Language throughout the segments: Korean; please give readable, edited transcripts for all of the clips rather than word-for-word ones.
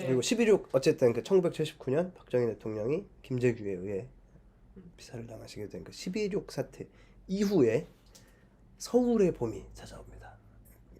그리고 11.6 어쨌든 그 1979년 박정희 대통령이 김재규에 의해 피살을 당하시게 된 그 11.6 사태 이후에 서울의 봄이 찾아옵니다.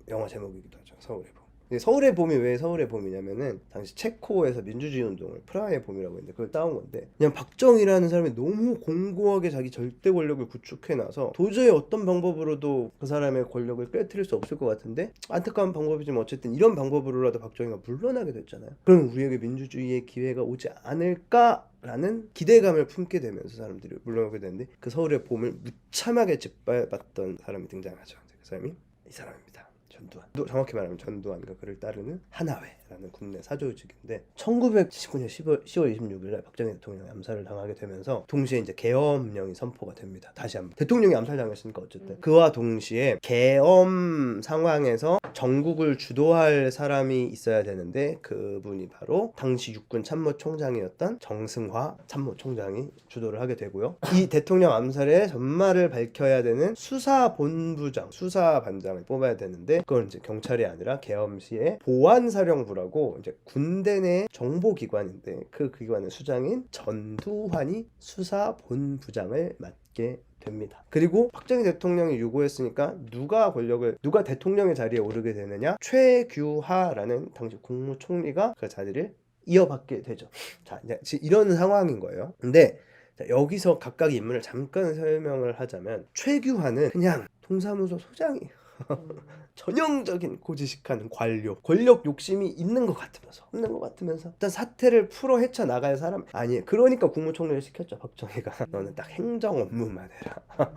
영화 제목이기도 하죠. 서울의 봄. 서울의 봄이 왜 서울의 봄이냐면은 당시 체코에서 민주주의 운동을 프라하의 봄이라고 했는데 그걸 따온 건데, 그냥 박정희라는 사람이 너무 공고하게 자기 절대 권력을 구축해놔서 도저히 어떤 방법으로도 그 사람의 권력을 깨트릴 수 없을 것 같은데, 안타까운 방법이지만 어쨌든 이런 방법으로라도 박정희가 물러나게 됐잖아요. 그럼 우리에게 민주주의의 기회가 오지 않을까 라는 기대감을 품게 되면서 사람들이 물러나게 되는데, 그 서울의 봄을 무참하게 짓밟았던 사람이 등장하죠. 그 사람이 이 사람입니다. 전두환. 정확히 말하면 전두환과 그를 따르는 하나회라는 국내 사조직인데, 1979년 10월 26일 날 박정희 대통령이 암살을 당하게 되면서 동시에 이제 계엄령이 선포가 됩니다. 다시 한번 대통령이 암살당했으니까 어쨌든 그와 동시에 계엄 상황에서 전국을 주도할 사람이 있어야 되는데, 그분이 바로 당시 육군 참모총장이었던 정승화 참모총장이 주도를 하게 되고요. 이 대통령 암살의 전말을 밝혀야 되는 수사본부장, 수사반장을 뽑아야 되는데, 그건 이제 경찰이 아니라 계엄시의 보안사령부라고 이제 군대 내 정보기관인데, 그 기관의 수장인 전두환이 수사본부장을 맡게 됩니다. 그리고 박정희 대통령이 요구했으니까 누가 대통령의 자리에 오르게 되느냐? 최규하라는 당시 국무총리가 그 자리를 이어받게 되죠. 자, 이제 이런 상황인 거예요. 근데 자, 여기서 각각 인물을 잠깐 설명을 하자면, 최규하는 그냥 동사무소 소장이에요. 전형적인 고지식하는 관료, 권력 욕심이 있는 것 같으면서 없는 것 같으면서 일단 사태를 풀어 헤쳐나갈 사람 아니에요. 그러니까 국무총리를 시켰죠, 박정희가. 너는 딱 행정 업무만 해라.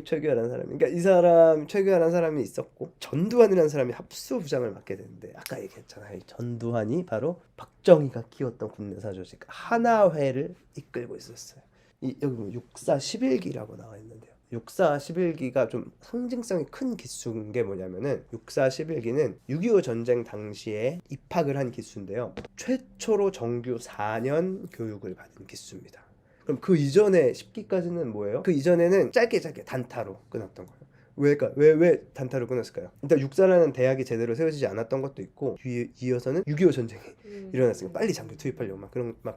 최규하라는 사람이, 그러니까 이 사람 최규하라는 사람이 있었고, 전두환이라는 사람이 합수부장을 맡게 되는데, 아까 얘기했잖아요. 전두환이 바로 박정희가 키웠던 국내사 조직 하나회를 이끌고 있었어요. 여기 보면 육사 11기라고 나와 있는데요. 육사 11기가 좀 상징성이 큰 기수인 게 뭐냐면은, 육사 11기는 6.25 전쟁 당시에 입학을 한 기수인데요. 최초로 정규 4년 교육을 받은 기수입니다. 그럼 그 이전에 10기까지는 뭐예요? 그 이전에는 짧게 단타로 끊었던 거예요. 왜 단타로 끊었을까요? 일단 육사라는 대학이 제대로 세워지지 않았던 것도 있고, 이어서는 6.25 전쟁이 일어났으니까 빨리 장교 투입하려고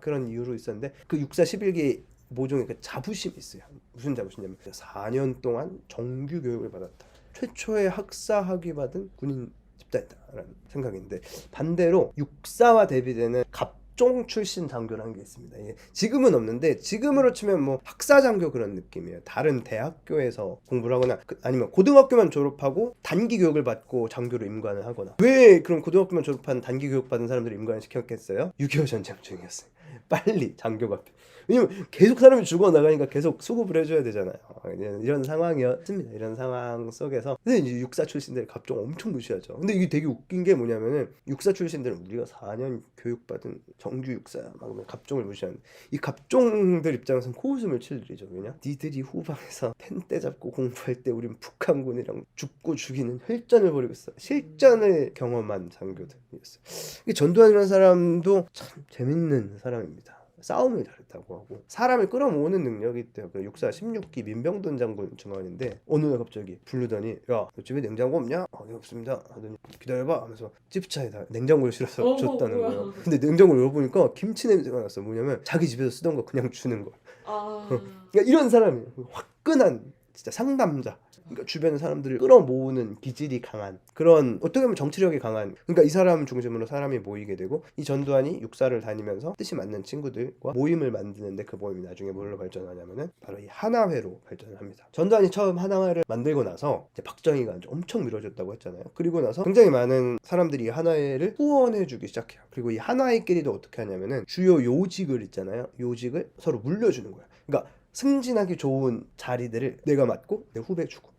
그런 이유로 있었는데, 그 육사 11기 모종의 그 자부심이 있어요. 무슨 자부심이냐면 4년 동안 정규 교육을 받았다. 최초의 학사학위 받은 군인 집단이다라는 생각인데, 반대로 육사와 대비되는 갑종 출신 장교라는 게 있습니다. 지금은 없는데, 지금으로 치면 뭐 학사장교 그런 느낌이에요. 다른 대학교에서 공부를 하거나 아니면 고등학교만 졸업하고 단기 교육을 받고 장교로 임관을 하거나. 왜 그럼 고등학교만 졸업한 단기 교육 받은 사람들을 임관을 시켰겠어요? 6.25 전쟁 중이었어요. 빨리 장교가, 왜냐면 계속 사람이 죽어나가니까 계속 수급을 해줘야 되잖아요. 이런 상황이었습니다. 이런 상황 속에서 근데 이제 육사 출신들 갑종 엄청 무시하죠. 근데 이게 되게 웃긴 게 뭐냐면은, 육사 출신들은 우리가 4년 교육받은 정규 육사야 막 갑종을 무시하는, 이 갑종들 입장에서는 코웃음을 칠 일이죠. 왜냐? 니들이 후방에서 펜대 잡고 공부할 때 우린 북한군이랑 죽고 죽이는 혈전을 벌이고 있어. 실전을 경험한 장교들이었어요. 전두환이라는 사람도 참 재밌는 사람입니다. 싸움을 잘했다고 하고 사람을 끌어모으는 능력이 있대요. 그 육사 16기 민병돈 장군 중원인데, 어느 날 갑자기 부르더니, 야, 너 집에 냉장고 없냐? 네, 없습니다. 하더니 기다려봐 하면서 집차에다 냉장고를 실어서 줬다는 거예요. 근데 냉장고를 열어보니까 김치 냄새가 났어. 뭐냐면 자기 집에서 쓰던 거 그냥 주는 거예요. 그러니까 이런 사람이에요. 화끈한 진짜 상담자. 그러니까 주변의 사람들을 끌어모으는 기질이 강한, 그런 어떻게 보면 정치력이 강한, 그러니까 이 사람 중심으로 사람이 모이게 되고, 이 전두환이 육사를 다니면서 뜻이 맞는 친구들과 모임을 만드는데, 그 모임이 나중에 뭘로 발전하냐면은 바로 이 하나회로 발전을 합니다. 전두환이 처음 하나회를 만들고 나서 이제 박정희가 엄청 밀어줬다고 했잖아요. 그리고 나서 굉장히 많은 사람들이 이 하나회를 후원해주기 시작해요. 그리고 이 하나회끼리도 어떻게 하냐면은 주요 요직을 있잖아요. 요직을 서로 물려주는 거예요. 그러니까 승진하기 좋은 자리들을 내가 맡고 내 후배 주고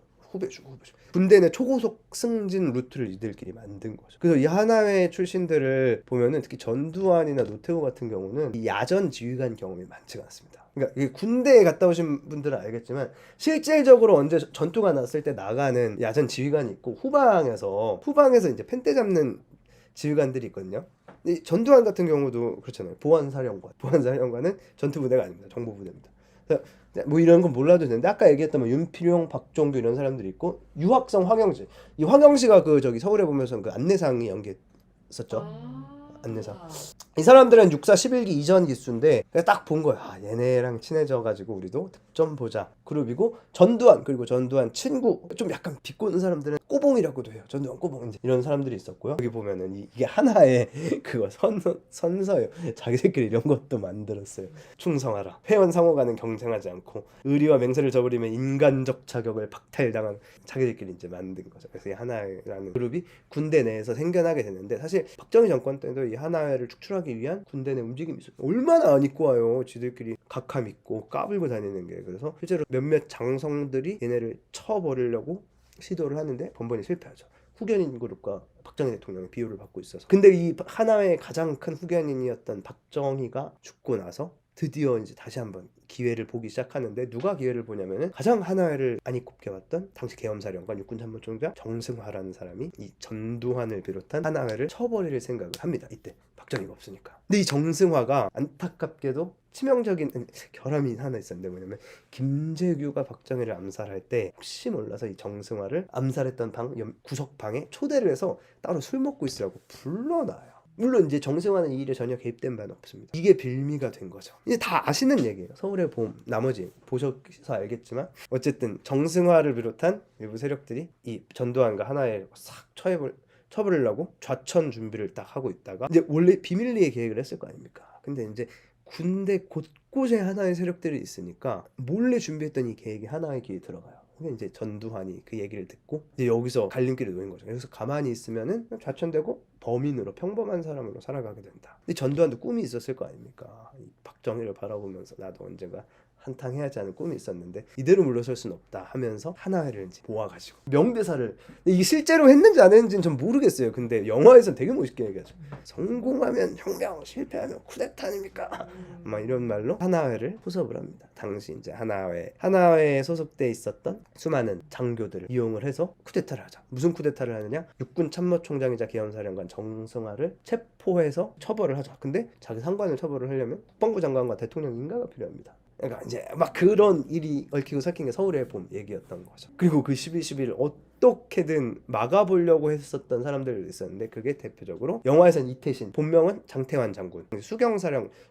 군대 내 초고속 승진 루트를 이들끼리 만든 거죠. 그래서 이 하나회 출신들을 보면은, 특히 전두환이나 노태우 같은 경우는 이 야전 지휘관 경험이 많지가 않습니다. 그러니까 이게 군대에 갔다 오신 분들은 알겠지만, 실질적으로 언제 전투가 났을 때 나가는 야전 지휘관이 있고, 후방에서 이제 펜대 잡는 지휘관들이 있거든요. 이 전두환 같은 경우도 그렇잖아요. 보안사령관은 전투부대가 아닙니다. 정보부대입니다. 뭐 이런 건 몰라도 되는데, 아까 얘기했던 뭐 윤필용, 박종규 이런 사람들이 있고, 유학성 황영시. 이 황영시가 그 저기 서울에 보면서 그 안내상이 연기했었죠. 안내사. 이 사람들은 육사 11기 이전 기수인데 딱 본 거야. 아, 얘네랑 친해져가지고 우리도 득점 보자 그룹이고, 전두환, 그리고 전두환 친구 좀 약간 비꼬는 사람들은 꼬봉이라고도 해요. 전두환 꼬봉, 이제 이런 사람들이 있었고요. 여기 보면은 이게 하나의 그거 선서예요. 자기들끼리 이런 것도 만들었어요. 충성하라, 회원 상호간은 경쟁하지 않고, 의리와 맹세를 저버리면 인간적 자격을 박탈당한, 자기들끼리 이제 만든 거죠. 그래서 이 하나회라는 그룹이 군대 내에서 생겨나게 됐는데, 사실 박정희 정권 때도 이 하나회를 축출하기 위한 군대 내 움직임이 있어요. 얼마나 안 입고 와요. 지들끼리 각함 입고 까불고 다니는 게. 그래서 실제로 몇몇 장성들이 얘네를 쳐버리려고 시도를 하는데 번번이 실패하죠. 후견인 그룹과 박정희 대통령의 비호를 받고 있어서. 근데 이 하나의 가장 큰 후견인이었던 박정희가 죽고 나서 드디어 이제 다시 한번 기회를 보기 시작하는데, 누가 기회를 보냐면은 가장 하나회를 안이 꼽게 봤던 당시 계엄사령관 육군참모총장 정승화라는 사람이 이 전두환을 비롯한 하나회를 쳐버릴 생각을 합니다. 이때 박정희가 없으니까. 근데 이 정승화가 안타깝게도 치명적인 결함이 하나 있었는데, 뭐냐면 김재규가 박정희를 암살할 때 혹시 몰라서 이 정승화를 암살했던 구석방에 초대를 해서 따로 술 먹고 있으라고 불러놔요. 물론 이제 정승화는 이 일에 전혀 개입된 바는 없습니다. 이게 빌미가 된 거죠. 이제 다 아시는 얘기예요. 서울의 봄, 나머지 보셔서 알겠지만 어쨌든 정승화를 비롯한 일부 세력들이 이 전두환과 하나에 싹 쳐버리려고 좌천 준비를 딱 하고 있다가, 이제 원래 비밀리에 계획을 했을 거 아닙니까? 근데 이제 군대 곳곳에 하나의 세력들이 있으니까 몰래 준비했던 이 계획이 하나의 귀에 들어가요. 근데 이제 전두환이 그 얘기를 듣고 이제 여기서 갈림길에 놓인 거죠. 그래서 가만히 있으면은 좌천되고 범인으로, 평범한 사람으로 살아가게 된다. 근데 전두환도 꿈이 있었을 거 아닙니까? 이 박정희를 바라보면서 나도 언젠가 한탕 해야지 하는 꿈이 있었는데 이대로 물러설 순 없다 하면서 하나회를 이제 모아가지고 명대사를, 이게 실제로 했는지 안 했는지는 전 모르겠어요. 근데 영화에서는 되게 멋있게 얘기하죠. 성공하면 혁명, 실패하면 쿠데타 아닙니까? 막 이런 말로 하나회를 포섭을 합니다. 당시 이제 하나회에 소속돼 있었던 수많은 장교들을 이용을 해서 쿠데타를 하자. 무슨 쿠데타를 하느냐? 육군 참모총장이자 계엄사령관 정승화를 체포해서 처벌을 하자. 근데 자기 상관을 처벌을 하려면 국방부 장관과 대통령 인가가 필요합니다. 그러니까 이제 막 그런 일이 얽히고 설킨 게 서울의 봄 얘기였던 거죠. 그리고 그 12.12를 어떻게든 막아보려고 했었던 사람들이 있었는데, 그게 대표적으로 영화에서는 이태신, 본명은 장태환 장군,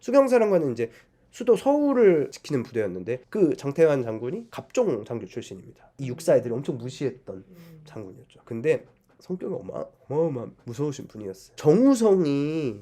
수경사령관은 이제 수도 서울을 지키는 부대였는데, 그 장태환 장군이 갑종 장교 출신입니다. 이 육사 애들이 엄청 무시했던 장군이었죠. 근데 성격이 어마어마한 무서우신 분이었어요. 정우성이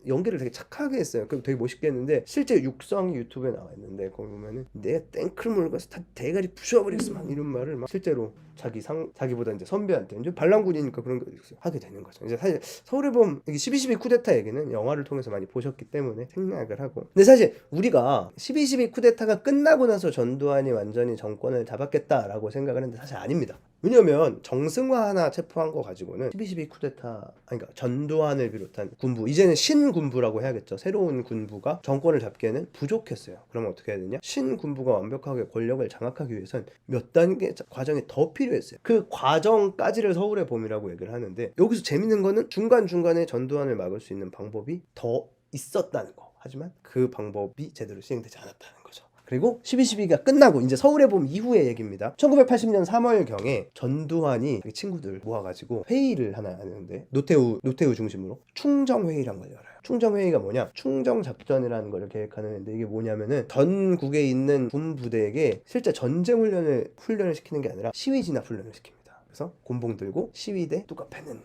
연기를 되게 착하게 했어요. 그럼 되게 멋있게 했는데, 실제 육성이 유튜브에 나와 있는데 거기 보면은 내 땡크를 몰고 가서 다 대가리 부셔버리겠어 막 이런 말을 막 실제로 자기보다 이제 선배한테, 이제 반란군이니까 그런 거 하게 되는 거죠. 이제 사실 서울의 봄 12.12 쿠데타 얘기는 영화를 통해서 많이 보셨기 때문에 생략을 하고, 근데 사실 우리가 12.12 쿠데타가 끝나고 나서 전두환이 완전히 정권을 잡았겠다라고 생각을 했는데 사실 아닙니다. 왜냐면 정승화 하나 체포한 거 가지고는 12.12 쿠데타, 그러니까 전두환을 비롯한 군부, 이제는 신군부라고 해야겠죠. 새로운 군부가 정권을 잡기에는 부족했어요. 그러면 어떻게 해야 되냐? 신군부가 완벽하게 권력을 장악하기 위해선 몇 단계 과정이 더 필요했어요. 그 과정까지를 서울의 봄이라고 얘기를 하는데, 여기서 재밌는 거는 중간중간에 전두환을 막을 수 있는 방법이 더 있었다는 거. 하지만 그 방법이 제대로 시행되지 않았다는 거죠. 그리고 12.12가 끝나고 이제 서울의 봄 이후의 얘기입니다. 1980년 3월경에 전두환이 친구들 모아가지고 회의를 하나 하는데, 노태우 중심으로 충정회의란 걸 열어요. 충정회의가 뭐냐? 충정작전이라는 걸 계획하는 회의인데, 이게 뭐냐면은 전국에 있는 군부대에게 실제 전쟁 훈련을 시키는 게 아니라 시위 진압 훈련을 시킵니다. 그래서 곤봉 들고 시위대 뚜까 패는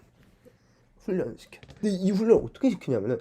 훈련을 시켜요. 근데 이 훈련을 어떻게 시키냐면은,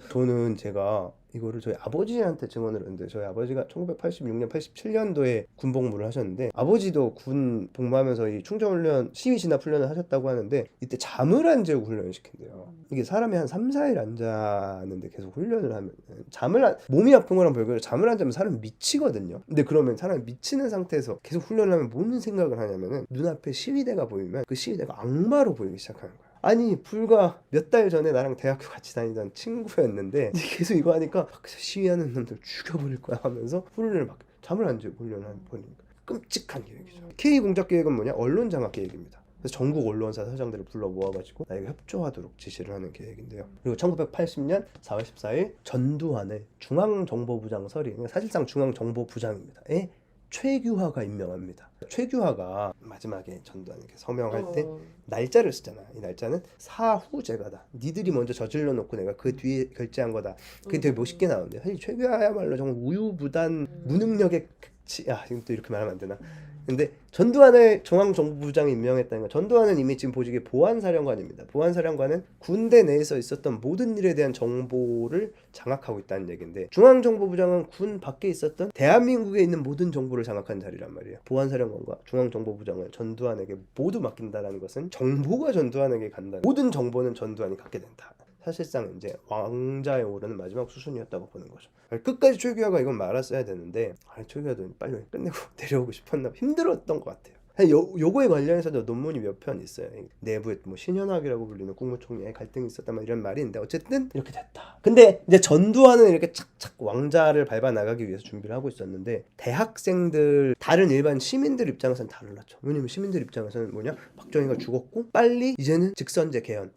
제가 이거를 저희 아버지한테 증언을 했는데, 저희 아버지가 1986년, 87년도에 군 복무를 하셨는데, 아버지도 군 복무하면서 이 충정훈련, 시위 진압 훈련을 하셨다고 하는데, 이때 잠을 안 재고 훈련을 시킨대요. 이게 사람이 한 3, 4일 안 자는데 계속 훈련을 하면 몸이 아픈 거랑 별개로 잠을 안 자면 사람이 미치거든요. 근데 그러면 사람이 미치는 상태에서 계속 훈련을 하면 무슨 생각을 하냐면은, 눈앞에 시위대가 보이면 그 시위대가 악마로 보이기 시작하는 거예요. 아니 불과 몇 달 전에 나랑 대학교 같이 다니던 친구였는데 계속 이거 하니까 시위하는 놈들 죽여버릴 거야 하면서 훈련을 막 잠을 안 자고 훈련을 버리니까 끔찍한 계획이죠. K공작 계획은 뭐냐? 언론 장악 계획입니다. 그래서 전국 언론사 사장들을 불러 모아가지고 나에게 협조하도록 지시를 하는 계획인데요. 그리고 1980년 4월 14일 전두환을 중앙정보부장 사실상 중앙정보부장입니다. 최규하가 임명합니다. 최규하가 마지막에 전두환에게 서명할 때 날짜를 쓰잖아. 이 날짜는 사후제가다. 니들이 먼저 저질러 놓고 내가 그 뒤에 결제한 거다. 그게 되게 멋있게 나오는데 사실 최규하야말로 정말 우유부단 무능력의 극치. 야, 지금 또 이렇게 말하면 안 되나? 근데 전두환을 중앙정보부장에 임명했다는 건, 전두환은 이미 지금 보직이 보안사령관입니다. 보안사령관은 군대 내에서 있었던 모든 일에 대한 정보를 장악하고 있다는 얘기인데, 중앙정보부장은 군 밖에 있었던 대한민국에 있는 모든 정보를 장악한 자리란 말이에요. 보안사령관과 중앙정보부장을 전두환에게 모두 맡긴다는 것은 정보가 전두환에게 간다는, 모든 정보는 전두환이 갖게 된다. 사실상 이제 왕자에 오르는 마지막 수순이었다고 보는 거죠. 끝까지 최규하가 이건 말았어야 되는데, 최규하도 빨리 끝내고 내려오고 싶었나, 힘들었던 것 같아요. 요거에 관련해서도 논문이 몇 편 있어요. 내부에 뭐 신현학이라고 불리는 국무총리의 갈등이 있었다, 이런 말이 있는데 어쨌든 이렇게 됐다. 근데 이제 전두환은 이렇게 착착 왕자를 밟아 나가기 위해서 준비를 하고 있었는데, 대학생들, 다른 일반 시민들 입장에서는 달랐죠. 왜냐면 시민들 입장에서는 뭐냐, 박정희가 죽었고 빨리 이제는 직선제 개헌,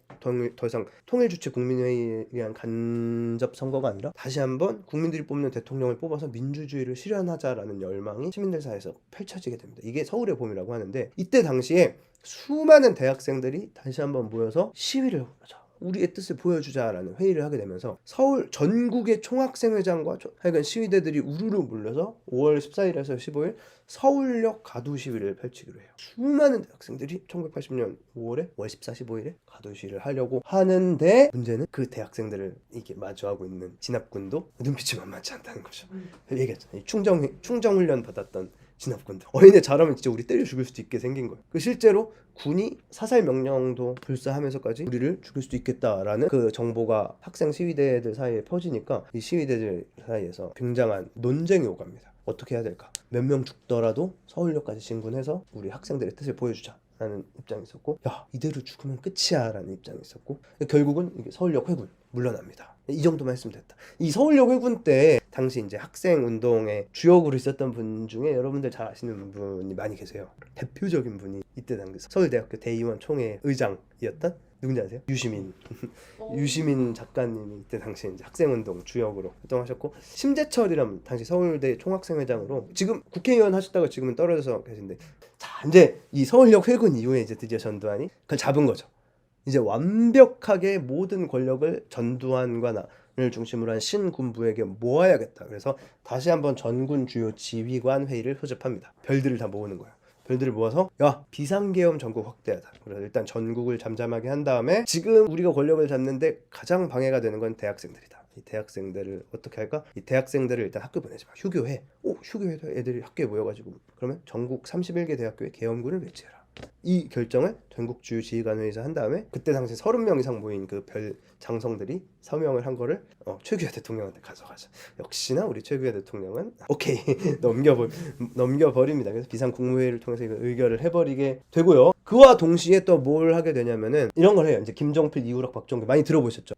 더 이상 통일주체 국민회의에 의한 간접 선거가 아니라 다시 한번 국민들이 뽑는 대통령을 뽑아서 민주주의를 실현하자라는 열망이 시민들 사이에서 펼쳐지게 됩니다. 이게 서울의 봄이라고 하는데, 이때 당시에 수많은 대학생들이 다시 한번 모여서 시위를 하자, 우리의 뜻을 보여주자라는 회의를 하게 되면서 서울 전국의 총학생회장과 하여간 시위대들이 우르르 몰려서 5월 14일에서 15일 서울역 가두 시위를 펼치기로 해요. 수많은 대학생들이 1980년 5월에 5월 14, 15일에 가두 시위를 하려고 하는데, 문제는 그 대학생들을 이게 마주하고 있는 진압군도 눈빛이 만만치 않다는 거죠. 얘기했잖아요. 충정훈련 받았던 진압군들. 어린애 잘하면 진짜 우리 때려 죽일 수도 있게 생긴 거예요. 실제로 군이 사살 명령도 불사하면서까지 우리를 죽일 수도 있겠다라는 그 정보가 학생 시위대들 사이에 퍼지니까 이 시위대들 사이에서 굉장한 논쟁이 오갑니다. 어떻게 해야 될까? 몇 명 죽더라도 서울역까지 진군해서 우리 학생들의 뜻을 보여주자 라는 입장이 있었고, 야, 이대로 죽으면 끝이야 라는 입장이 있었고, 결국은 이게 서울역 회군 물러납니다. 이 정도만 했으면 됐다. 이 서울역 회군 때 당시 이제 학생 운동의 주역으로 있었던 분 중에 여러분들 잘 아시는 분이 많이 계세요. 대표적인 분이 이때 당시 서울대학교 대의원 총회 의장이었던, 누군지 아세요? 유시민 작가님이 이때 당시 이제 학생운동 주역으로 활동하셨고, 심재철이라는 당시 서울대 총학생회장으로 지금 국회의원 하셨다가 지금은 떨어져서 계신데, 자, 이제 이 서울역 회군 이후에 이제 드디어 전두환이 그걸 잡은 거죠. 이제 완벽하게 모든 권력을 전두환과 나를 중심으로 한 신군부에게 모아야겠다. 그래서 다시 한번 전군 주요 지휘관 회의를 소집합니다. 별들을 다 모으는 거예요. 별들을 모아서, 야, 비상계엄 전국 확대하자. 그래서 일단 전국을 잠잠하게 한 다음에, 지금 우리가 권력을 잡는데 가장 방해가 되는 건 대학생들이다. 이 대학생들을 어떻게 할까? 이 대학생들을 일단 학교 보내지 마. 휴교해. 휴교해도 애들이 학교에 모여가지고, 그러면 전국 31개 대학교에 계엄군을 배치해라. 이 결정을 전국 주요 지휘관 회의에서 한 다음에, 그때 당시 30명 이상 모인 그 별 장성들이 서명을 한 거를 최규하 대통령한테 가져가죠. 역시나 우리 최규하 대통령은 오케이 넘겨버립니다. 그래서 비상국무회의를 통해서 이거 의결을 해버리게 되고요. 그와 동시에 또 뭘 하게 되냐면은 이런 걸 해요. 이제 김종필, 이우락, 박정규 많이 들어보셨죠?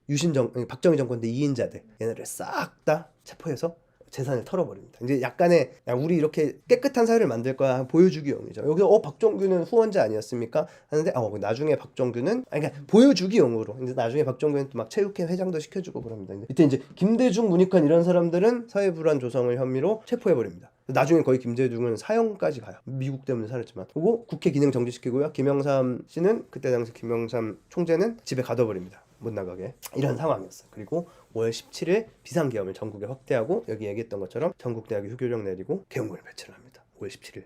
박정희 정권 때 2인자들, 얘네를 싹 다 체포해서 재산을 털어버립니다. 이제 약간의, 야, 우리 이렇게 깨끗한 사회를 만들 거야 보여주기용이죠. 여기서 박정규는 후원자 아니었습니까? 하는데 나중에 박정규는 그러니까 보여주기용으로, 이제 나중에 박정규는 또 막 체육회 회장도 시켜주고 그럽니다. 이때 이제 김대중, 문익환 이런 사람들은 사회불안 조성을 혐의로 체포해버립니다. 나중에 거의 김대중은 사형까지 가요. 미국 때문에 살았지만. 그리고 국회 기능 정지시키고요. 김영삼 씨는, 그때 당시 김영삼 총재는 집에 가둬버립니다. 못 나가게. 이런 상황이었어요. 그리고 5월 17일 비상계엄을 전국에 확대하고, 여기 얘기했던 것처럼 전국 대학에 휴교령 내리고 계엄군을 배치를 합니다. 5월 17일.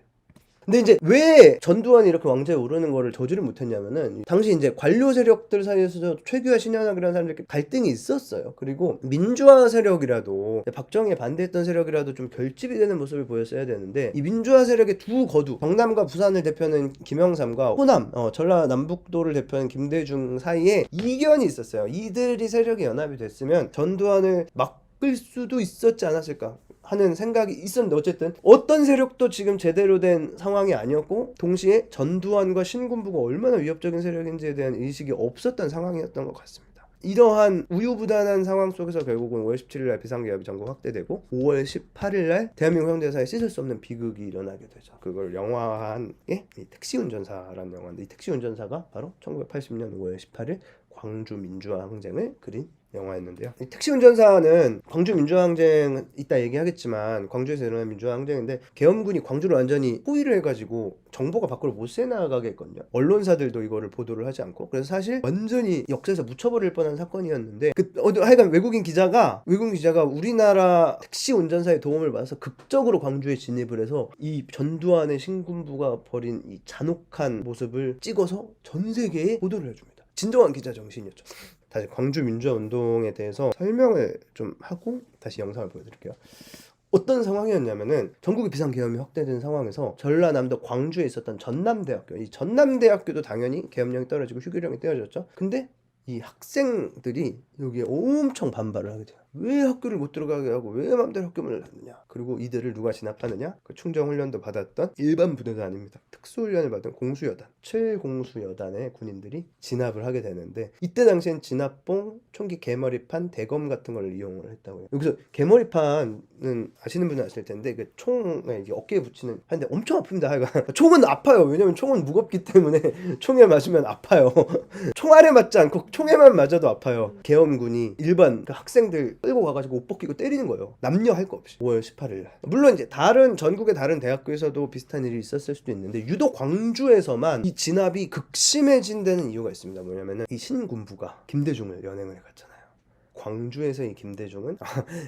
근데 이제 왜 전두환이 이렇게 왕좌에 오르는 거를 저지를 못했냐면은, 당시 이제 관료 세력들 사이에서 최규하, 신현학이라는 사람들끼리 갈등이 있었어요. 그리고 민주화 세력이라도, 박정희에 반대했던 세력이라도 좀 결집이 되는 모습을 보였어야 되는데, 이 민주화 세력의 두 거두, 경남과 부산을 대표하는 김영삼과 호남, 전라남북도를 대표하는 김대중 사이에 이견이 있었어요. 이들이 세력이 연합이 됐으면 전두환을 막을 수도 있었지 않았을까 하는 생각이 있었는데, 어쨌든 어떤 세력도 지금 제대로 된 상황이 아니었고, 동시에 전두환과 신군부가 얼마나 위협적인 세력인지에 대한 인식이 없었던 상황이었던 것 같습니다. 이러한 우유부단한 상황 속에서 결국은 5월 17일날 비상계엄이 전국 확대되고, 5월 18일날 대한민국 현대사에 씻을 수 없는 비극이 일어나게 되죠. 그걸 영화한 게 이 택시운전사라는 영화인데, 이 택시운전사가 바로 1980년 5월 18일 광주 민주화 항쟁을 그린 영화였는데요. 이 택시 운전사는 광주 민주항쟁 이따 얘기하겠지만 광주에서 일어난 민주항쟁인데 계엄군이 광주를 완전히 포위를 해가지고 정보가 밖으로 못 새나가게 했거든요. 언론사들도 이거를 보도를 하지 않고. 그래서 사실 완전히 역사에서 묻혀버릴 뻔한 사건이었는데 하여간 외국인 기자가 우리나라 택시 운전사의 도움을 받아서 극적으로 광주에 진입을 해서 이 전두환의 신군부가 벌인 이 잔혹한 모습을 찍어서 전 세계에 보도를 해줍니다. 진정한 기자 정신이었죠. 다시 광주 민주화 운동에 대해서 설명을 좀 하고 다시 영상을 보여드릴게요. 어떤 상황이었냐면은 전국의 비상계엄이 확대된 상황에서 전라남도 광주에 있었던 전남대학교, 이 전남대학교도 당연히 계엄령이 떨어지고 휴교령이 떼어졌죠. 근데 이 학생들이 여기에 엄청 반발을 하게 돼요. 왜 학교를 못 들어가게 하고 왜 마음대로 학교문을 닫느냐. 그리고 이들을 누가 진압하느냐. 그 충정훈련도 받았던 일반 부대도 아닙니다. 특수훈련을 받은 공수여단, 7공수여단의 군인들이 진압을 하게 되는데 이때 당시엔 진압봉, 총기 개머리판, 대검 같은 걸 이용을 했다고 해요. 여기서 개머리판은 아시는 분은 아실 텐데 그 총에 어깨에 붙이는 하는데 엄청 아픕니다. 하여간 총은 아파요. 왜냐면 총은 무겁기 때문에 총에 맞으면 아파요. 총알에 맞지 않고 총에만 맞아도 아파요. 계엄군이 일반 그 학생들 끌고 가가지고 옷 벗기고 때리는 거예요. 남녀 할 거 없이. 5월 18일. 물론 이제 전국의 다른 대학교에서도 비슷한 일이 있었을 수도 있는데 유독 광주에서만 이 진압이 극심해진 데는 이유가 있습니다. 뭐냐면은 이 신군부가 김대중을 연행을 갔잖아요. 광주에서 이 김대중은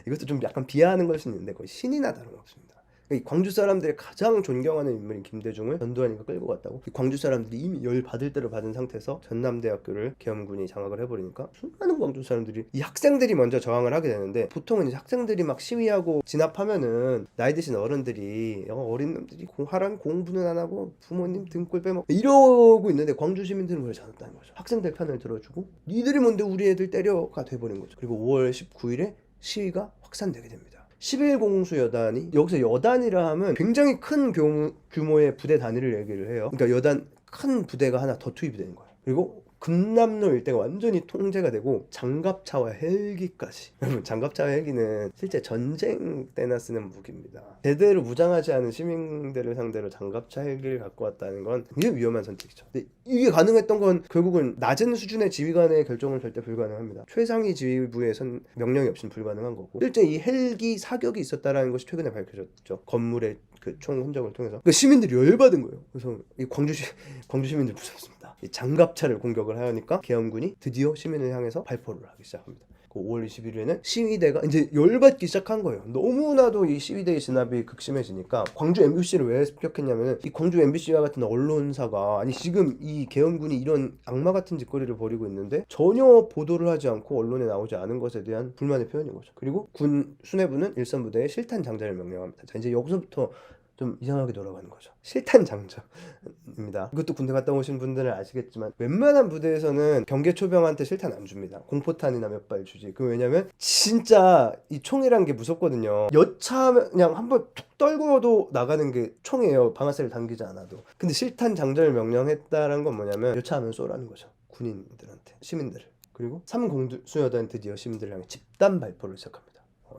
이것도 좀 약간 비하하는 걸 수 있는데 거의 신이나 다름없습니다. 이 광주 사람들이 가장 존경하는 인물인 김대중을 전두환이가 끌고 갔다고. 이 광주 사람들이 이미 열 받을 대로 받은 상태에서 전남대학교를 계엄군이 장악을 해버리니까 수많은 광주 사람들이 이 학생들이 먼저 저항을 하게 되는데 보통은 이제 학생들이 막 시위하고 진압하면은 나이 드신 어른들이 어린 놈들이 하라는 공부는 안 하고 부모님 등골 빼먹고 이러고 있는데 광주 시민들은 그러지 않았다는 거죠. 학생들 편을 들어주고 니들이 뭔데 우리 애들 때려가 돼버린 거죠. 그리고 5월 19일에 시위가 확산되게 됩니다. 11공수여단이 여기서 여단이라 하면 굉장히 큰 규모의 부대 단위를 얘기를 해요. 그러니까 여단 큰 부대가 하나 더 투입이 되는 거예요. 그리고 금남로 일대가 완전히 통제가 되고 장갑차와 헬기까지. 여러분 장갑차와 헬기는 실제 전쟁 때나 쓰는 무기입니다. 제대로 무장하지 않은 시민들을 상대로 장갑차 헬기를 갖고 왔다는 건 굉장히 위험한 선택이죠. 근데 이게 가능했던 건 결국은 낮은 수준의 지휘관의 결정은 절대 불가능합니다. 최상위 지휘부에선 명령이 없이는 불가능한 거고 실제 이 헬기 사격이 있었다라는 것이 최근에 밝혀졌죠. 건물의 그 총 흔적을 통해서. 그러니까 시민들이 열받은 거예요. 그래서 이 광주 시민들 무섭습니다. 이 장갑차를 공격을 하니까 계엄군이 드디어 시민을 향해서 발포를 하기 시작합니다. 5월 21일에는 시위대가 이제 열받기 시작한 거예요. 너무나도 이 시위대의 진압이 극심해지니까 광주 MBC를 왜 습격했냐면 이 광주 MBC와 같은 언론사가 아니 지금 이 계엄군이 이런 악마 같은 짓거리를 벌이고 있는데 전혀 보도를 하지 않고 언론에 나오지 않은 것에 대한 불만의 표현인 거죠. 그리고 군 수뇌부는 일선부대에 실탄 장전을 명령합니다. 자 이제 여기서부터 좀 이상하게 돌아가는 거죠. 실탄 장전입니다. 이것도 군대 갔다 오신 분들은 아시겠지만 웬만한 부대에서는 경계 초병한테 실탄 안 줍니다. 공포탄이나 몇 발 주지. 그 왜냐면 진짜 이 총이란 게 무섭거든요. 여차하면 그냥 한번 툭 떨고도 나가는 게 총이에요. 방아쇠를 당기지 않아도. 근데 실탄 장전을 명령했다는 건 뭐냐면 여차하면 쏘라는 거죠. 군인들한테, 시민들을. 그리고 3공수여단 드디어 시민들을 향해 집단 발포를 시작합니다.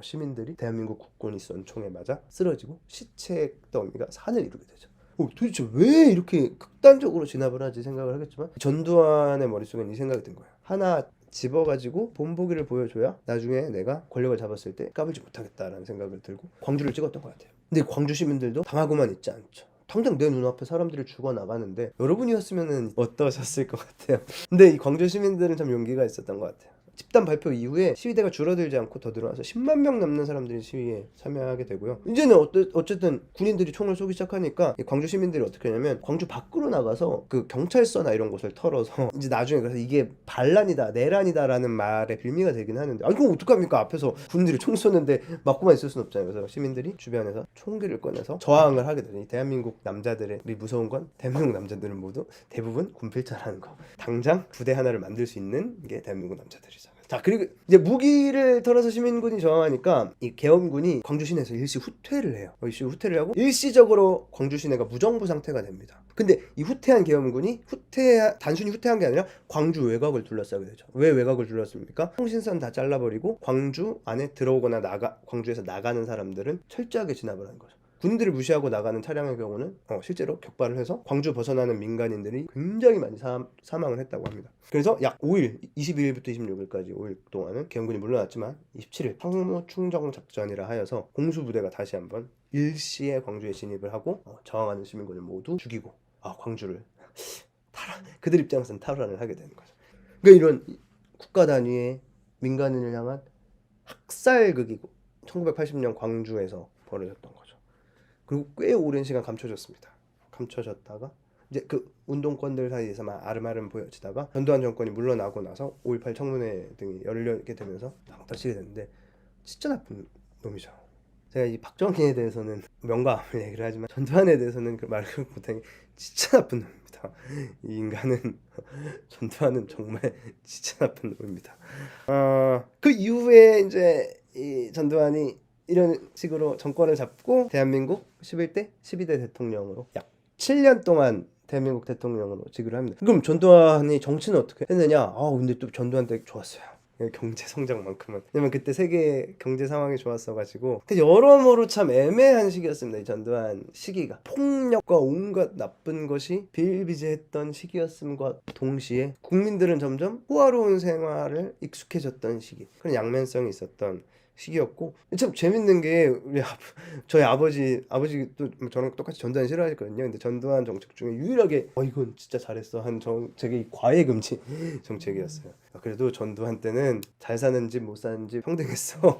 시민들이 대한민국 국군이 쏜 총에 맞아 쓰러지고 시체 더미가 산을 이루게 되죠. 도대체 왜 이렇게 극단적으로 진압을 하지 생각을 하겠지만 전두환의 머릿속엔 이 생각이 든 거예요. 하나 집어가지고 본보기를 보여줘야 나중에 내가 권력을 잡았을 때 까불지 못하겠다라는 생각을 들고 광주를 찍었던 것 같아요. 근데 광주 시민들도 당하고만 있지 않죠. 당장 내 눈앞에 사람들이 죽어나가는데 여러분이었으면 어떠셨을 것 같아요. 근데 이 광주 시민들은 참 용기가 있었던 것 같아요. 집단 발표 이후에 시위대가 줄어들지 않고 더 늘어나서 10만 명 넘는 사람들이 시위에 참여하게 되고요. 이제는 어쨌든 군인들이 총을 쏘기 시작하니까 광주 시민들이 어떻게 하냐면 광주 밖으로 나가서 그 경찰서나 이런 곳을 털어서 이제 나중에 그래서 이게 반란이다 내란이다라는 말에 빌미가 되긴 하는데 아니 그럼 어떡합니까? 앞에서 군인들이 총 쏘는데 맞고만 있을 순 없잖아요. 그래서 시민들이 주변에서 총기를 꺼내서 저항을 하게 되죠. 대한민국 남자들의 무서운 건 대한민국 남자들은 모두 대부분 군필자라는 거. 당장 부대 하나를 만들 수 있는 게 대한민국 남자들이죠. 자 그리고 이제 무기를 털어서 시민군이 저항하니까 이 계엄군이 광주 시내에서 일시 후퇴를 해요. 일시 후퇴를 하고 일시적으로 광주 시내가 무정부 상태가 됩니다. 근데 이 후퇴한 계엄군이 단순히 후퇴한 게 아니라 광주 외곽을 둘러싸게 되죠. 왜 외곽을 둘러쌉니까? 통신선 다 잘라버리고 광주 안에 들어오거나 광주에서 나가는 사람들은 철저하게 진압을 하는 거죠. 군인들을 무시하고 나가는 차량의 경우는 실제로 격발을 해서 광주 벗어나는 민간인들이 굉장히 많이 사망을 했다고 합니다. 그래서 약 5일, 22일부터 26일까지 5일 동안은 계엄군이 물러났지만 27일 상무 충정 작전이라 하여서 공수부대가 다시 한번 일시에 광주에 진입을 하고 저항하는 시민군을 모두 죽이고 광주를 그들 입장에서는 탈환을 하게 되는 거죠. 그러니까 이런 국가 단위의 민간인을 향한 학살극이 1980년 광주에서 벌어졌던 거죠. 그리고 꽤 오랜 시간 감춰졌다가 이제 그 운동권들 사이에서만 아름아름 보여지다가 전두환 정권이 물러나고 나서 5.18 청문회 등이 열리게 되면서 막 터지게 됐는데 진짜 나쁜 놈이죠. 제가 이 박정희에 대해서는 명가함을 얘기를 하지만 전두환에 대해서는 그 말을 못하는 게 진짜 나쁜 놈입니다. 이 인간은 전두환은 정말 진짜 나쁜 놈입니다. 그 이후에 이제 이 전두환이 이런 식으로 정권을 잡고 대한민국 11대 12대 대통령으로 약 7년 동안 대한민국 대통령으로 즉위를 합니다. 그럼 전두환이 정치는 어떻게 했느냐? 근데 또 전두환 때 좋았어요. 경제 성장만큼은. 왜냐면 그때 세계 경제 상황이 좋았어가지고 여러모로 참 애매한 시기였습니다. 이 전두환 시기가 폭력과 온갖 나쁜 것이 비일비재했던 시기였음과 동시에 국민들은 점점 호화로운 생활을 익숙해졌던 시기, 그런 양면성이 있었던 시기였고, 참 재밌는 게 저희 아버지도 저랑 똑같이 전두환 싫어하셨거든요. 근데 전두환 정책 중에 유일하게 이건 진짜 잘했어 한 정책이 과외 금지 정책이었어요. 그래도 전두환 때는 잘 사는 집 못 사는 집 평등했어.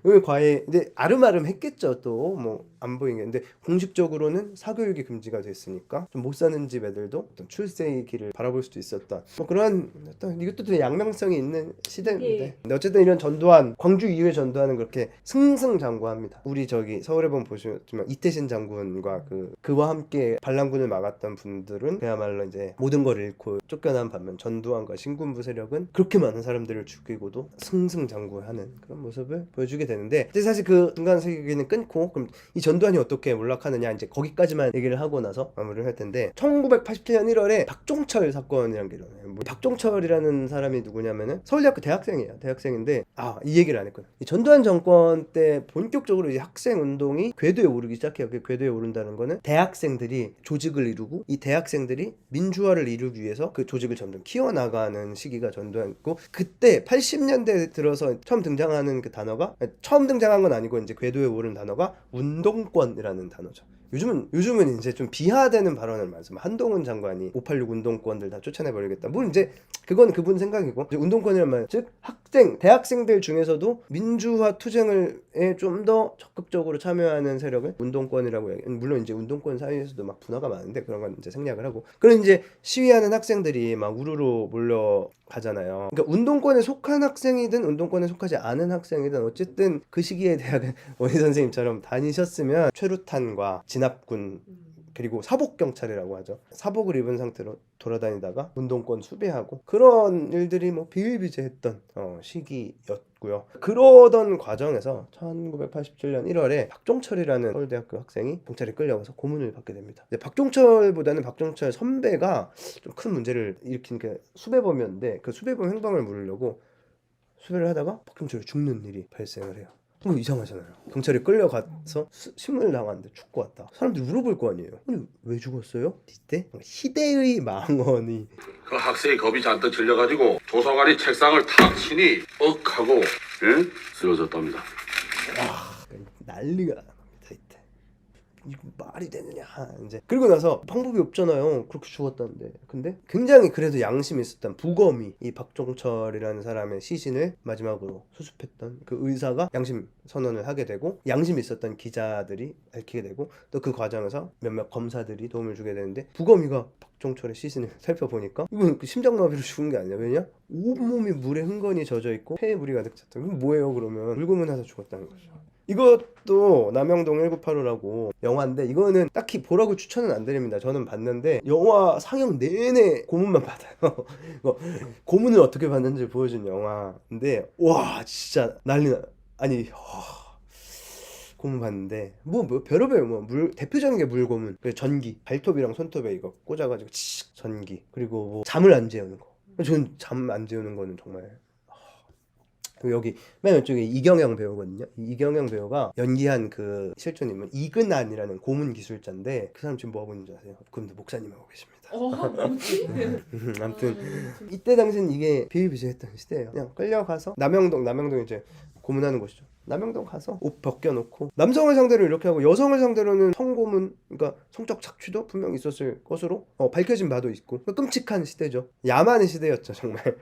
왜 과외 근데 아름아름 했겠죠. 또 뭐 안 보이게. 근데 공식적으로는 사교육이 금지가 됐으니까 좀 못 사는 집 애들도 어떤 출세의 길을 바라볼 수도 있었다. 뭐 그런 어떤 이것도 되게 양면성이 있는 시대인데. 근데 어쨌든 이런 전두환, 광주 이후의 전두환은 그렇게 승승장구합니다. 우리 저기 서울에 보면 보시면 이태신 장군과 그와 함께 반란군을 막았던 분들은 그야말로 이제 모든 걸 잃고 쫓겨난 반면 전두환과 신군부 세력은 그렇게 많은 사람들을 죽이고도 승승장구하는 그런 모습을 보여주게 되는데, 근데 사실 그 중간 세기는 끊고 그럼 이 전두환이 어떻게 몰락하느냐 이제 거기까지만 얘기를 하고 나서 마무리를 할 텐데, 1987년 1월에 박종철 사건이라는 게 일어나요. 박종철이라는 사람이 누구냐면은 서울대학교 대학생이에요. 대학생인데 이 얘기를 안 했거든. 이 전두환 정권 때 본격적으로 이제 학생 운동이 궤도에 오르기 시작해요. 그 궤도에 오른다는 거는 대학생들이 조직을 이루고 이 대학생들이 민주화를 이루기 위해서 그 조직을 점점 키워나가는 시기가 전두환이고, 그때 80년대 들어서 처음 등장하는 그 단어가, 처음 등장한 건 아니고 이제 궤도에 오른 단어가 운동권이라는 단어죠. 요즘은 이제 좀 비하되는 발언을 많습니다. 한동훈 장관이 586 운동권들 다 쫓아내버리겠다. 물론 이제 그건 그분 생각이고, 이제 운동권이란 말, 즉 대학생들 중에서도 민주화 투쟁에 좀 더 적극적으로 참여하는 세력을 운동권이라고 얘기해요. 물론 이제 운동권 사이에서도 막 분화가 많은데 그런 건 이제 생략을 하고, 그런 이제 시위하는 학생들이 막 우르르 몰려가잖아요. 그러니까 운동권에 속한 학생이든 운동권에 속하지 않은 학생이든 어쨌든 그 시기에 대학은 원희 선생님처럼 다니셨으면 최루탄과 진압군 그리고 사복경찰이라고 하죠. 사복을 입은 상태로 돌아다니다가 운동권 수배하고 그런 일들이 뭐 비일비재했던 시기였고요. 그러던 과정에서 1987년 1월에 박종철이라는 서울대학교 학생이 경찰에 끌려가서 고문을 받게 됩니다. 박종철보다는 박종철 선배가 좀 큰 문제를 일으킨 그 수배범이었는데, 그 수배범 행방을 물으려고 수배를 하다가 박종철이 죽는 일이 발생을 해요. 이거 이상하잖아요. 경찰에 끌려가서 신문을 나갔는데 죽고 왔다. 사람들이 물어볼 거 아니에요. 아니 왜 죽었어요? 이때 희대의 망언이, 그 학생이 겁이 잔뜩 질려가지고 조사관이 책상을 탁 치니 하고 쓰러졌답니다. 난리가 납니다. 이때 이거 말이 되느냐 이제. 그리고 나서 방법이 없잖아요. 그렇게 죽었다는데. 근데 굉장히 그래도 양심이 있었던 부검이 이 박종철이라는 사람의 시신을 마지막으로 수습했던 그 의사가 양심 선언을 하게 되고, 양심이 있었던 기자들이 밝히게 되고, 또 그 과정에서 몇몇 검사들이 도움을 주게 되는데, 부검이가 박종철의 시신을 살펴보니까 이건 심장마비로 죽은 게 아니야. 왜냐? 온몸이 물에 흥건히 젖어 있고 폐에 물이 가득 찼다. 그럼 뭐예요? 그러면 물고문해서 죽었다는 거죠. 이것도 남영동 1985라고 영화인데, 이거는 딱히 보라고 추천은 안 드립니다. 저는 봤는데 영화 상영 내내 고문만 받아요. 고문을 어떻게 받는지 보여준 영화인데 와 진짜 난리나. 아니 고문 받는데 뭐 별의별 대표적인 게 물고문, 전기, 발톱이랑 손톱에 이거 꽂아가지고 전기, 그리고 뭐 잠을 안 재우는 거. 전 잠 안 재우는 거는 정말 그리고 여기 맨 왼쪽에 이경영 배우거든요. 이 이경영 배우가 연기한 그 실존인물 이근한이라는 고문 기술자인데 그 사람 지금 뭐 하고 있는지 아세요? 그분도 목사님하고 계십니다. 뭐지? 아무튼 이때 당시는 이게 비일비재했던 시대예요. 그냥 끌려가서 남영동 이제 고문하는 곳이죠. 남영동 가서 옷 벗겨놓고 남성을 상대로 이렇게 하고 여성을 상대로는 성고문, 그러니까 성적 착취도 분명 있었을 것으로 밝혀진 바도 있고 끔찍한 시대죠. 야만의 시대였죠 정말.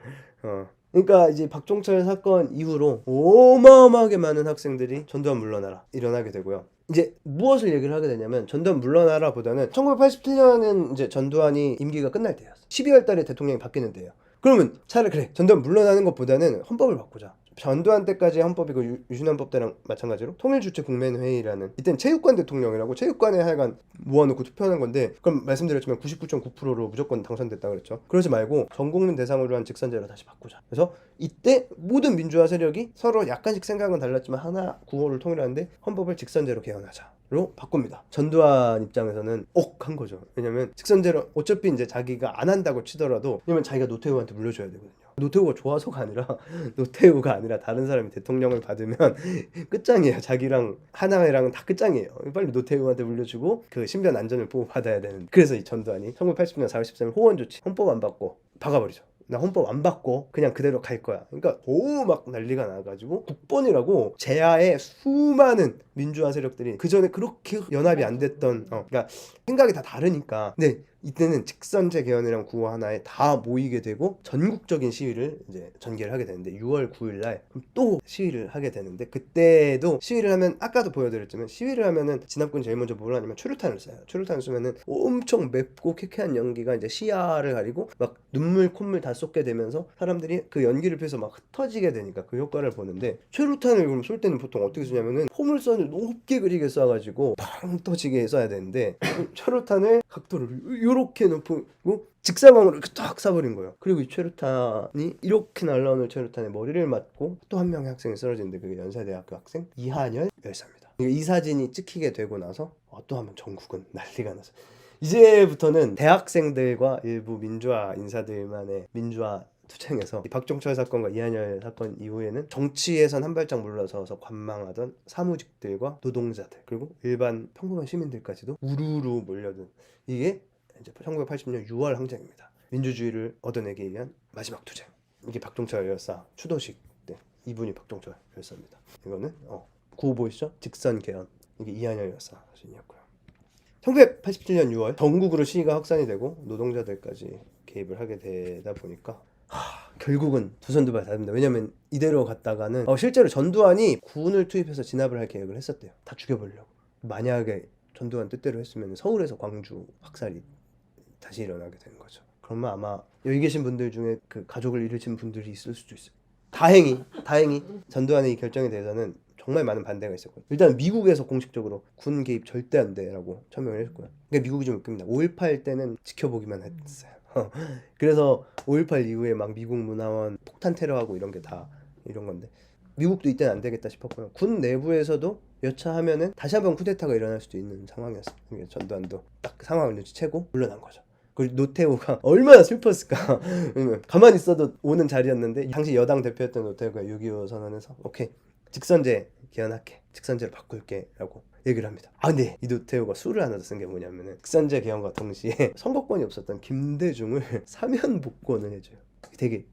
그러니까 이제 박종철 사건 이후로 어마어마하게 많은 학생들이 전두환 물러나라 일어나게 되고요. 이제 무엇을 얘기를 하게 되냐면 전두환 물러나라 보다는 1987년은 이제 전두환이 임기가 끝날 때였어. 12월 달에 대통령이 바뀌는 때예요. 그러면 차라리 그래 전두환 물러나는 것보다는 헌법을 바꾸자. 전두환 때까지 헌법이고 유신헌법 때랑 마찬가지로 통일주체국민회의라는, 이때는 체육관 대통령이라고 체육관에 하여간 모아놓고 투표하는 건데, 그럼 말씀드렸지만 99.9%로 무조건 당선됐다 그랬죠. 그러지 말고 전국민 대상으로 한 직선제로 다시 바꾸자. 그래서 이때 모든 민주화 세력이 서로 약간씩 생각은 달랐지만 하나 구호를 통일하는데 헌법을 직선제로 개헌하자로 바꿉니다. 전두환 입장에서는 한 거죠. 왜냐면 직선제로 어차피 이제 자기가 안 한다고 치더라도, 왜냐면 자기가 노태우한테 물려줘야 되거든요. 노태우가 좋아서가 아니라 다른 사람이 대통령을 받으면 끝장이에요. 자기랑 하나회랑은 다 끝장이에요. 빨리 노태우한테 물려주고 그 신변 안전을 보호받아야 되는. 그래서 이 전두환이 1980년 4월 13일 호원 조치, 헌법 안 받고 박아버리죠. 나 헌법 안 받고 그냥 그대로 갈 거야. 그러니까 막 난리가 나가지고 국본이라고 제야의 수많은 민주화 세력들이 그 전에 그렇게 연합이 안 됐던, 그러니까 생각이 다 다르니까. 근데 이때는 직선제 개헌이랑 구호 하나에 다 모이게 되고 전국적인 시위를 이제 전개를 하게 되는데 6월 9일 날 또 시위를 하게 되는데, 그때도 시위를 하면 아까도 보여드렸지만 시위를 하면은 진압군 제일 먼저 뭘 하냐면 최루탄을 쏴요. 최루탄을 쏘면은 엄청 맵고 쾌쾌한 연기가 이제 시야를 가리고 막 눈물 콧물 다 쏟게 되면서 사람들이 그 연기를 피해서 막 흩어지게 되니까 그 효과를 보는데, 최루탄을 그럼 쏠 때는 보통 어떻게 쏘냐면은 포물선을 높게 그리게 쏴가지고 팡 터지게 쏴야 되는데 최루탄을 각도를 이렇게 높이고 직사광으로 이렇게 딱 쏴버린 거예요. 그리고 이 최루탄이 이렇게 날라오는 최루탄에 머리를 맞고 또 한 명의 학생이 쓰러지는데 그게 연세대학교 학생 이한열 열사입니다. 이 사진이 찍히게 되고 나서 또 한 번 전국은 난리가 나서 이제부터는 대학생들과 일부 민주화 인사들만의 민주화 투쟁에서 박종철 사건과 이한열 사건 이후에는 정치에선 한 발짝 물러서서 관망하던 사무직들과 노동자들 그리고 일반 평범한 시민들까지도 우르르 몰려든, 이게 이제 1980년 6월 항쟁입니다. 민주주의를 얻어내기 위한 마지막 투쟁. 이게 박종철 열사 추도식 때 이분이 박종철 열사입니다. 이거는 구호 보이시죠? 직선 개헌. 이게 이한열 열사 사진이었고요. 1987년 6월 전국으로 시위가 확산이 되고 노동자들까지 개입을 하게 되다 보니까 결국은 두 손 두 발 다 됩니다. 왜냐면 이대로 갔다가는 실제로 전두환이 군을 투입해서 진압을 할 계획을 했었대요. 다 죽여버리려고. 만약에 전두환 뜻대로 했으면 서울에서 광주 학살이 다시 일어나게 되는 거죠. 그러면 아마 여기 계신 분들 중에 그 가족을 잃으신 분들이 있을 수도 있어요. 다행히 전두환의 이 결정에 대해서는 정말 많은 반대가 있었거든요. 일단 미국에서 공식적으로 군 개입 절대 안 돼라고 천명을 했고요. 그러니까 미국이 좀 웃깁니다. 5.18 때는 지켜보기만 했어요. 그래서 5.18 이후에 막 미국 문화원 폭탄 테러하고 이런 게 다 이런 건데, 미국도 이때는 안 되겠다 싶었고요. 군 내부에서도 여차하면은 다시 한번 쿠데타가 일어날 수도 있는 상황이었어요. 그러니까 전두환도 딱 상황을 눈치채고 물러난 거죠. 그리고 노태우가 얼마나 슬펐을까. 가만히 있어도 오는 자리였는데 당시 여당 대표였던 노태우가 6.25 선언에서 오케이 직선제 개헌할게, 직선제로 바꿀게 라고 얘기를 합니다. 근데 이 노태우가 수를 하나 더 쓴 게 뭐냐면은 직선제 개헌과 동시에 선거권이 없었던 김대중을 사면 복권을 해줘요. 되게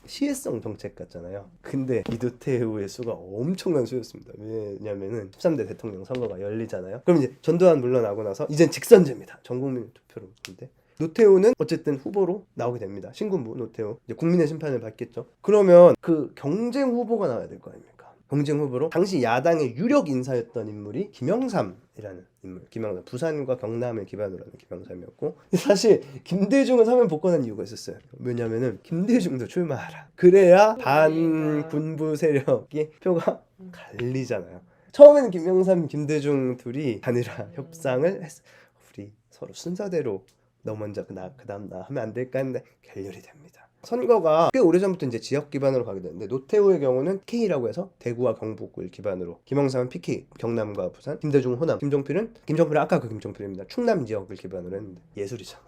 시혜성 정책 같잖아요. 근데 이 노태우의 수가 엄청난 수였습니다. 왜냐면은 13대 대통령 선거가 열리잖아요. 그럼 이제 전두환 물러나고 나서 이젠 직선제입니다. 전국민 투표로. 근데 노태우는 어쨌든 후보로 나오게 됩니다. 신군부 노태우 이제 국민의 심판을 받겠죠. 그러면 그 경쟁 후보가 나와야 될 거 아닙니까? 경쟁 후보로 당시 야당의 유력 인사였던 인물이 김영삼이라는 인물. 김영삼, 부산과 경남을 기반으로 하는 김영삼이었고, 사실 김대중은 사면 복권한 이유가 있었어요. 왜냐면은 김대중도 출마하라. 그래야 반군부 세력이 표가 갈리잖아요. 처음에는 김영삼, 김대중 둘이 단일화 협상을 했어. 우리 서로 순서대로 너 먼저 그 다음 나 하면 안 될까 했는데 결렬이 됩니다. 선거가 꽤 오래전부터 이제 지역 기반으로 가게 되는데 노태우의 경우는 K라고 해서 대구와 경북을 기반으로, 김영삼은 PK 경남과 부산, 김대중 호남, 김종필은 아까 그 김종필입니다. 충남 지역을 기반으로 했는데 예술이죠.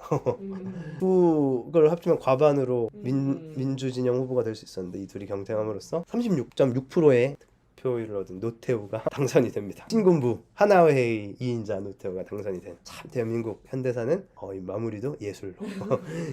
그걸 합치면 과반으로 민주 진영 후보가 될 수 있었는데 이 둘이 경쟁함으로써 36.6%의 표율을 얻은 노태우가 당선이 됩니다. 신군부 하나회의 2인자 노태우가 당선이 된, 참 대한민국 현대사는 이 마무리도 예술로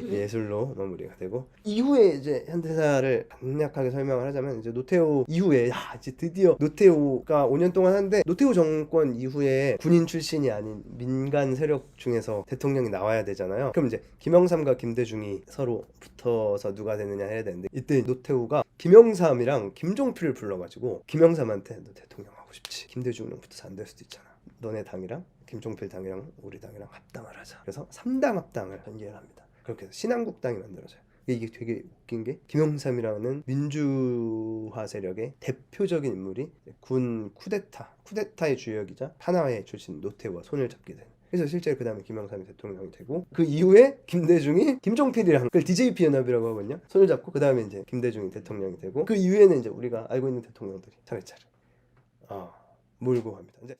예술로 마무리가 되고, 이후에 이제 현대사를 간략하게 설명을 하자면 이제 노태우 이후에 이제 드디어 노태우가 5년 동안 하는데, 노태우 정권 이후에 군인 출신이 아닌 민간 세력 중에서 대통령이 나와야 되잖아요. 그럼 이제 김영삼과 김대중이 서로 붙어서 누가 되느냐 해야 되는데, 이때 노태우가 김영삼이랑 김종필을 불러가지고 김영삼한테 너 대통령 하고 싶지? 김대중이랑 붙어서 안 될 수도 있잖아. 너네 당이랑 김종필 당이랑 우리 당이랑 합당을 하자. 그래서 3당 합당을 전개를 합니다. 그렇게 해서 신한국당이 만들어져요. 이게 되게 웃긴 게 김영삼이라는 민주화 세력의 대표적인 인물이 군 쿠데타의 주역이자 하나회 출신 노태우와 손을 잡게 되는. 그래서 실제로 그 다음에 김영삼이 대통령이 되고, 그 이후에 김대중이 김종필이랑, 그걸 DJP 연합이라고 하거든요. 손을 잡고 그 다음에 이제 김대중이 대통령이 되고, 그 이후에는 이제 우리가 알고 있는 대통령들이 차례차례 몰고 갑니다. 이제